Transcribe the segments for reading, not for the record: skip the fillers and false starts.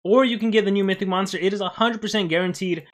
or you can get the new Mythic monster. It is 100% guaranteed.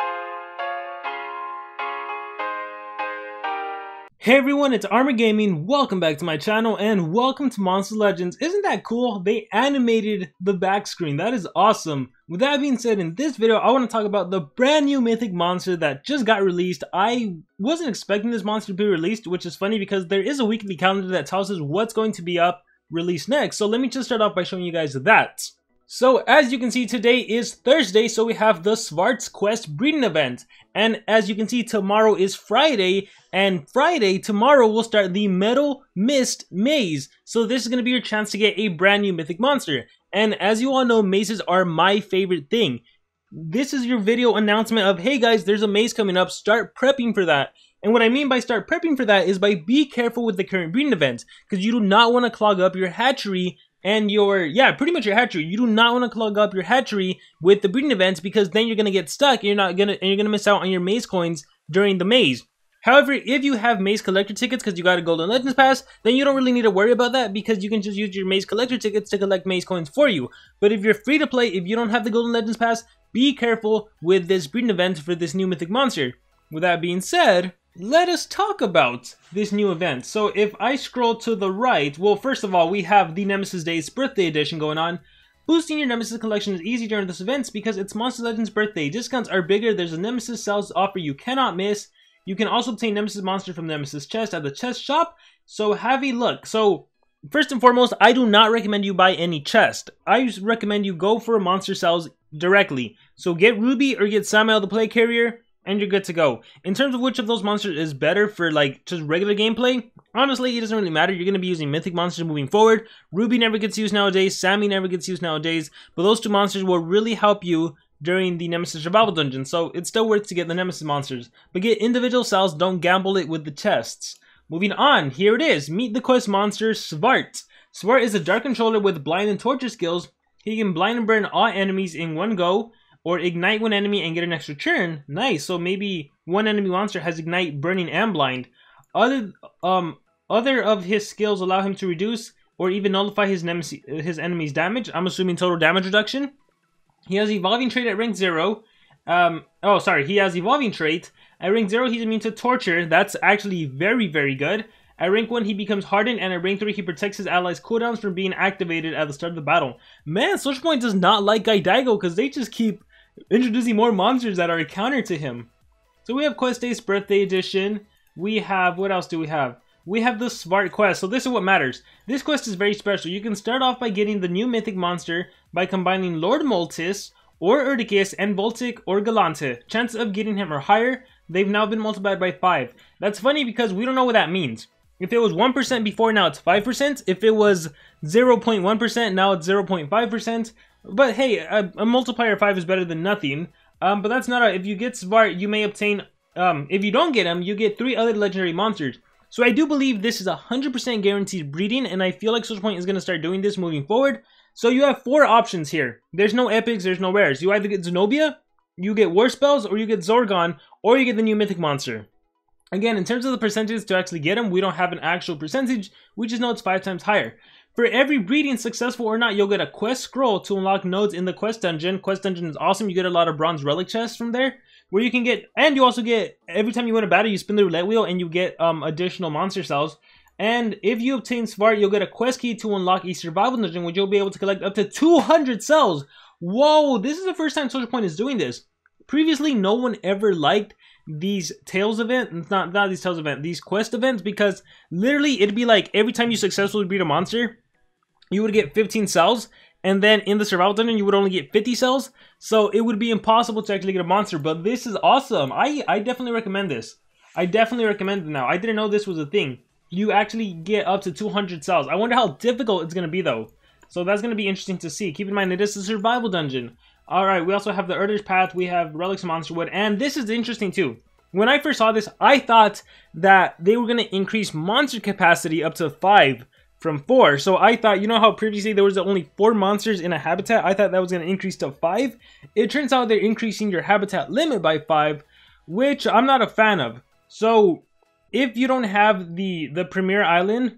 Hey everyone, it's Armor Gaming. Welcome back to my channel and welcome to Monster Legends. Isn't that cool? They animated the back screen. That is awesome. With that being said, in this video, I want to talk about the brand new Mythic monster that just got released. I wasn't expecting this monster to be released, which is funny because there is a weekly calendar that tells us what's going to be up released next. So let me just start off by showing you guys that. So as you can see, today is Thursday, so we have the Svarts quest breeding event. And as you can see, tomorrow is Friday, and tomorrow will start the Metal Mist Maze. So this is going to be your chance to get a brand new Mythic monster. And as you all know, mazes are my favorite thing. This is your video announcement of, hey guys, there's a maze coming up, start prepping for that. And what I mean by start prepping for that is by be careful with the current breeding event, because you do not want to clog up your hatchery and pretty much your hatchery. You do not want to clog up your hatchery with the breeding events, because then you're gonna get stuck and you're gonna miss out on your maze coins during the maze. However, if you have maze collector tickets because you got a golden legends pass, then you don't really need to worry about that, because you can just use your maze collector tickets to collect maze coins for you. But if you're free to play, if you don't have the golden legends pass, be careful with this breeding event for this new Mythic monster. With that being said, let us talk about this new event. So if I scroll to the right, well, first of all, we have the Nemesis Day's birthday edition going on. Boosting your Nemesis collection is easy during this event because it's Monster Legends birthday. Discounts are bigger. There's a Nemesis sales offer you cannot miss. You can also obtain Nemesis monster from the Nemesis chest at the chest shop. So have a look. So first and foremost, I do not recommend you buy any chest. I recommend you go for monster sales directly. So get Ruby or get Samael the play carrier, and you're good to go. In terms of which of those monsters is better for like just regular gameplay, honestly, it doesn't really matter. You're going to be using Mythic monsters moving forward. Ruby never gets used nowadays. Sammy never gets used nowadays. But those two monsters will really help you during the Nemesis survival dungeon. So it's still worth to get the Nemesis monsters. But get individual cells. Don't gamble it with the chests. Moving on, here it is. Meet the quest monster Svart. Svart is a dark controller with blind and torture skills. He can blind and burn all enemies in one go, or ignite one enemy and get an extra turn. Nice. So maybe one enemy monster has ignite, burning, and blind. Other of his skills allow him to reduce or even nullify his enemy's damage. I'm assuming total damage reduction. He has evolving trait at rank 0. He has evolving trait. At rank 0, he's immune to torture. That's actually very, very good. At rank 1, he becomes hardened, and at rank 3, he protects his allies' cooldowns from being activated at the start of the battle. Man, SocialPoint does not like Gaidigo because they just keep introducing more monsters that are a counter to him. So we have Quest Day's birthday edition. We have, what else do we have? We have the Svart quest. So this is what matters. This quest is very special. You can start off by getting the new Mythic monster by combining Lord Moltis or Erdicus and Voltic or Galante. Chances of getting him are higher. They've now been multiplied by 5. That's funny because we don't know what that means. If it was 1% before, now it's 5%. If it was 0.1%, now it's 0.5%. But hey, a multiplier of 5 is better than nothing. But that's not if you get Svart, you may obtain, if you don't get him, you get 3 other legendary monsters. So I do believe this is 100% guaranteed breeding, and I feel like SocialPoint is going to start doing this moving forward. So you have 4 options here. There's no epics, there's no rares. You either get Zenobia, you get War Spells, or you get Zorgon, or you get the new Mythic monster. Again, in terms of the percentages to actually get them, we don't have an actual percentage. We just know it's 5 times higher. For every breeding, successful or not, you'll get a quest scroll to unlock nodes in the quest dungeon. Quest dungeon is awesome. You get a lot of bronze relic chests from there, where you can get, and you also get, every time you win a battle, you spin the roulette wheel and you get additional monster cells. And if you obtain Svart, you'll get a quest key to unlock a survival dungeon, which you'll be able to collect up to 200 cells. Whoa, this is the first time SocialPoint is doing this. Previously, no one ever liked these Tales events, not these Tales events, these quest events, because literally it'd be like every time you successfully breed a monster, you would get 15 cells, and then in the survival dungeon, you would only get 50 cells, so it would be impossible to actually get a monster. But this is awesome. I definitely recommend this. I definitely recommend it now. I didn't know this was a thing. You actually get up to 200 cells. I wonder how difficult it's going to be, though. So that's going to be interesting to see. Keep in mind, it is a survival dungeon. Alright, we also have the Urder's Path, we have Relics of Monster Wood, and this is interesting too. When I first saw this, I thought that they were going to increase monster capacity up to 5 from 4. So I thought, you know how previously there was only 4 monsters in a habitat? I thought that was going to increase to 5. It turns out they're increasing your habitat limit by 5, which I'm not a fan of. So if you don't have the Premier Island,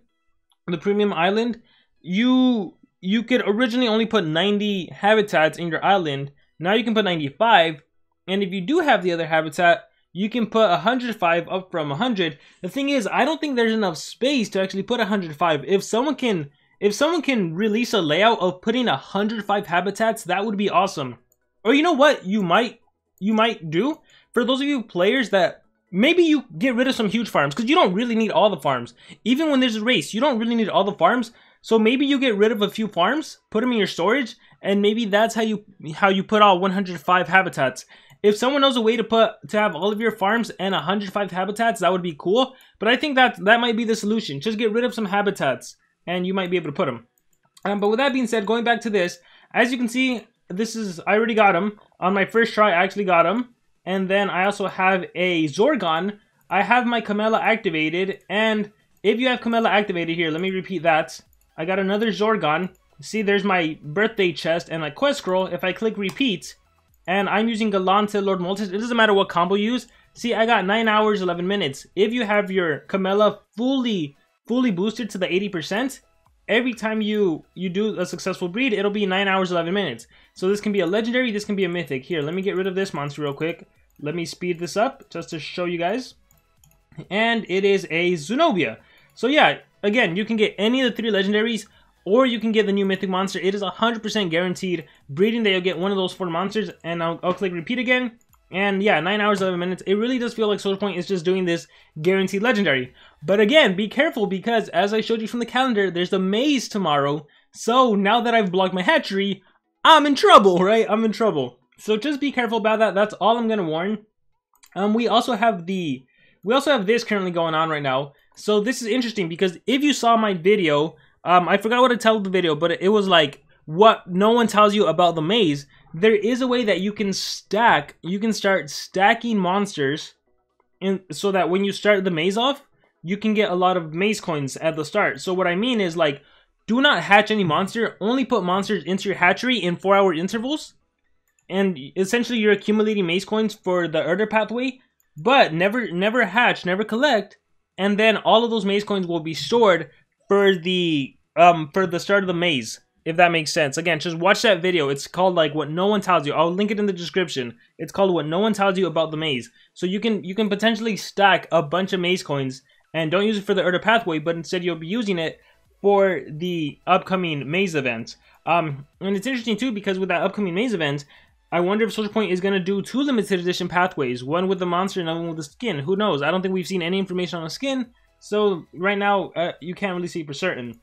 the Premium Island, you you could originally only put 90 habitats in your island. Now you can put 95, and if you do have the other habitat, you can put 105 up from 100. The thing is, I don't think there's enough space to actually put 105. If someone can release a layout of putting 105 habitats, that would be awesome. Or you know what you might do? For those of you players that maybe you get rid of some huge farms, because you don't really need all the farms. Even when there's a race, you don't really need all the farms. So maybe you get rid of a few farms, put them in your storage, and maybe that's how you put all 105 habitats. If someone knows a way to have all of your farms and 105 habitats, that would be cool. But I think that might be the solution. Just get rid of some habitats, and you might be able to put them. But with that being said, going back to this, as you can see, I already got him. On my first try, I actually got him. And then I also have a Zorgon. I have my Camella activated, and if you have Camella activated here, let me repeat that. I got another Zorgon. See, there's my birthday chest and my quest scroll. If I click repeat, and I'm using Galante Lord Multis, it doesn't matter what combo you use. See, I got 9 hours, 11 minutes. If you have your Camella fully boosted to the 80%, every time you do a successful breed, it'll be 9 hours, 11 minutes. So this can be a legendary, this can be a mythic. Here, let me get rid of this monster real quick. Let me speed this up just to show you guys. And it is a Zenobia. So yeah, again, you can get any of the 3 legendaries, or you can get the new mythic monster. It is 100% guaranteed breeding that you'll get one of those 4 monsters. And I'll click repeat again. And yeah, 9 hours, 11 minutes. It really does feel like SocialPoint is just doing this guaranteed legendary. But again, be careful, because as I showed you from the calendar, there's the maze tomorrow. So now that I've blocked my hatchery, I'm in trouble, right? I'm in trouble. So just be careful about that. That's all I'm gonna warn. We also have this currently going on right now. So this is interesting, because if you saw my video, I forgot what to tell the video, but it was like what no one tells you about the maze. There is a way that you can start stacking monsters, and so that when you start the maze off, you can get a lot of maze coins at the start. So what I mean is, like, do not hatch any monster. Only put monsters into your hatchery in 4-hour intervals. And essentially, you're accumulating maze coins for the Erder pathway, but never hatch, never collect, and then all of those maze coins will be stored for the start of the maze, if that makes sense. Again, just watch that video. It's called like What No One Tells You. I'll link it in the description. It's called What No One Tells You About the Maze. So you can potentially stack a bunch of maze coins and don't use it for the Erder pathway, but instead you'll be using it for the upcoming maze event. And it's interesting too, because with that upcoming maze event, I wonder if SocialPoint is going to do 2 limited edition pathways, one with the monster and one with the skin. Who knows? I don't think we've seen any information on the skin, so right now you can't really see for certain.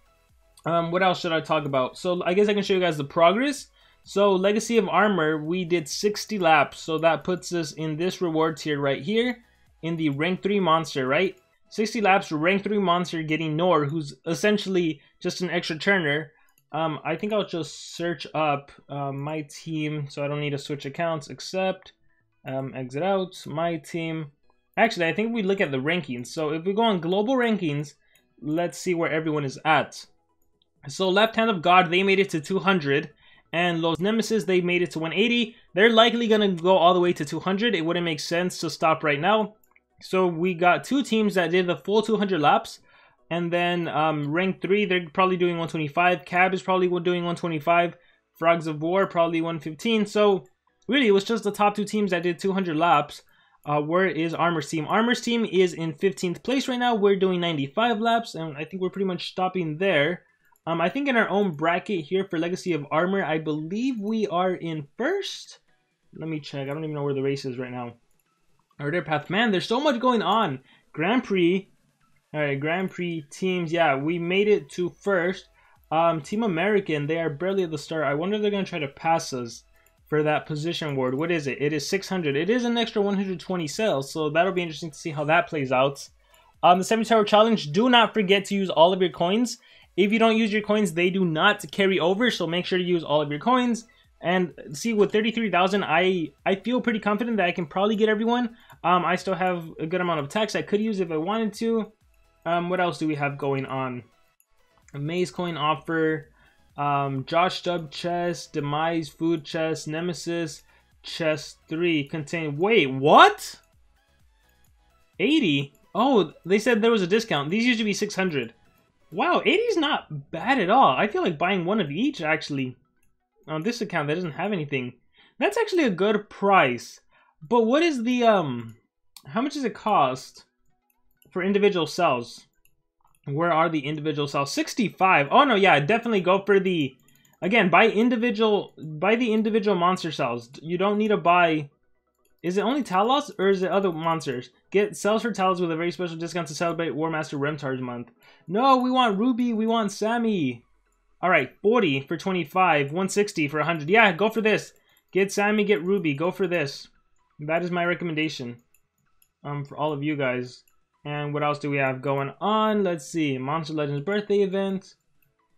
What else should I talk about? So I guess I can show you guys the progress. So Legacy of Armor, we did 60 laps, so that puts us in this reward tier right here, in the rank 3 monster, right? 60 laps for rank 3 monster getting Nor, who's essentially just an extra turner. I think I'll just search up my team, so I don't need to switch accounts, except exit out, my team. Actually, I think we look at the rankings. So if we go on global rankings, let's see where everyone is at. So Left Hand of God, they made it to 200, and Los Nemesis, they made it to 180. They're likely going to go all the way to 200. It wouldn't make sense to stop right now. So we got 2 teams that did the full 200 laps. And then rank 3, they're probably doing 125. Cab is probably doing 125. Frogs of War, probably 115. So really, it was just the top 2 teams that did 200 laps. Where is Armor's team? Armor's team is in 15th place right now. We're doing 95 laps, and I think we're pretty much stopping there. I think in our own bracket here for Legacy of Armor, I believe we are in first. Let me check. I don't even know where the race is right now. Erder Path. Man, there's so much going on. Grand Prix. Alright, Grand Prix teams. Yeah, we made it to first. Team American, they are barely at the start. I wonder if they're going to try to pass us for that position award. What is it? It is 600. It is an extra 120 sales, so that'll be interesting to see how that plays out. The 70-hour challenge, do not forget to use all of your coins. If you don't use your coins, they do not carry over, so make sure to use all of your coins. And see, with 33,000, I feel pretty confident that I can probably get everyone. I still have a good amount of attacks I could use if I wanted to. What else do we have going on? A Maze coin offer, Josh Dub chest, Demise food chest, Nemesis chest 3 contain. Wait, what? 80? Oh, they said there was a discount. These used to be 600. Wow, 80 is not bad at all. I feel like buying one of each, actually. On this account that doesn't have anything. That's actually a good price. But what is the, how much does it cost for individual cells? Where are the individual cells? 65. Oh, no, yeah, definitely go for the... Again, buy the individual monster cells. You don't need to buy... Is it only Talos or is it other monsters? Get cells for Talos with a very special discount to celebrate Warmaster Remntar's month. No, we want Ruby, we want Sammy. Alright, 40 for 25, 160 for 100. Yeah, go for this. Get Sammy, get Ruby, go for this. That is my recommendation. For all of you guys. And what else do we have going on? Let's see. Monster Legends birthday event.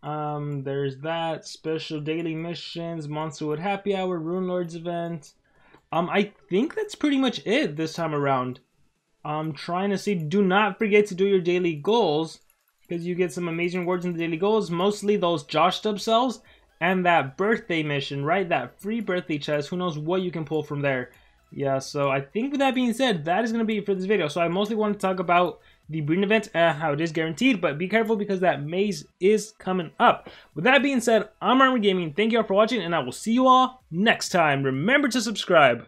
There's that. Special daily missions. Monsterwood happy hour. Rune Lords event. I think that's pretty much it this time around. I'm trying to see. Do not forget to do your daily goals, because you get some amazing rewards in the daily goals. Mostly those Josh Stub cells and that birthday mission, right? That free birthday chest. Who knows what you can pull from there. Yeah, so I think with that being said, that is going to be it for this video. So I mostly want to talk about the breeding event and how it is guaranteed, but be careful because that maze is coming up. With that being said, I'm Armor Gaming. Thank you all for watching, and I will see you all next time. Remember to subscribe.